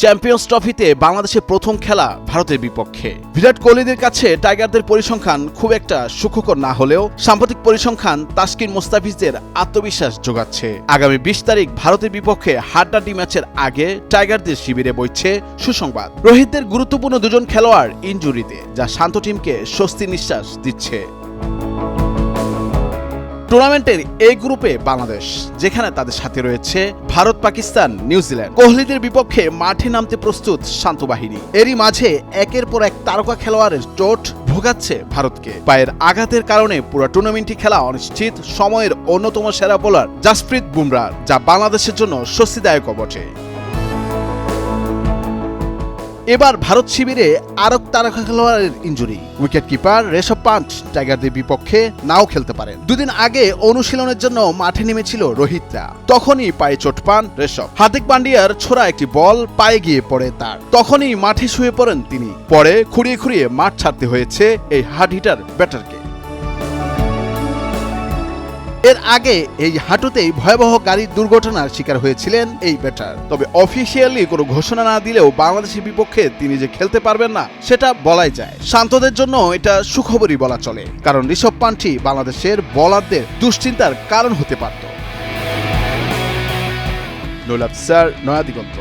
Champions ট্রফিতে বাংলাদেশের প্রথম খেলা ভারতের বিপক্ষে। বিরাট কোহলিদের কাছে টাইগারদের পরিসংখ্যান খুব একটা সুখকর না হলেও সাম্প্রতিক পরিসংখ্যান তাসকিন মোস্তাফিজদের আত্মবিশ্বাস যোগাচ্ছে। আগামী 20 তারিখ ভারতের বিপক্ষে হাড্ডাহাড্ডি ম্যাচের আগে টাইগারদের শিবিরে বইছে সুসংবাদ। রোহিতদের গুরুত্বপূর্ণ দুজন খেলোয়াড় ইনজুরিতে, যা শান্ত টিমকে স্বস্তির নিঃশ্বাস দিচ্ছে। টুর্নামেন্টের এ গ্রুপে বাংলাদেশ, যেখানে তাদের সাথে রয়েছে ভারত, পাকিস্তান, নিউজিল্যান্ড। কোহলিদের বিপক্ষে মাঠে নামতে প্রস্তুত শান্ত বাহিনী। এরই মাঝে একের পর এক তারকা খেলোয়াড়ের চোট ভোগাচ্ছে ভারতকে। পায়ের আঘাতের কারণে পুরো টুর্নামেন্টটি খেলা অনিশ্চিত। সময়ের অন্যতম সেরা বোলার জাসপ্রীত বুমরাহ, যা বাংলাদেশের জন্য স্বস্তিদায়ক বটে। এবার ভারত শিবিরে আরব তারকা খেলোয়াড়ের injury. Wicket keeper Rishabh Pant টাইগারদের বিপক্ষে নাও খেলতে পারেন। দুদিন আগে অনুশীলনের জন্য মাঠে নেমেছিল রোহিতরা, তখনই পায়ে চোট পান ঋষভ। হার্দিক পান্ডিয়ার ছোড়া একটি বল পায়ে গিয়ে পড়ে তার, তখনই মাঠে শুয়ে পড়েন তিনি। পরে খুঁড়িয়ে খুঁড়িয়ে মাঠ ছাড়তে হয়েছে এই হার্ড হিটার ব্যাটারকে। এর আগে এই হাঁটুতেই ভয়াবহ গাড়ির দুর্ঘটনার শিকার হয়েছিলেন এই ব্যাটার। তবে অফিসিয়ালি কোনো ঘোষণা না দিলেও বাংলাদেশের বিপক্ষে তিনি যে খেলতে পারবেন না সেটা বলাই যায়। শান্তদের জন্য এটা সুখবরই বলা চলে, কারণ ঋষভ পান্টই বাংলাদেশের বোলারদের দুশ্চিন্তার কারণ হতে পারত। নৈল আফসার, নয়া দিগন্ত।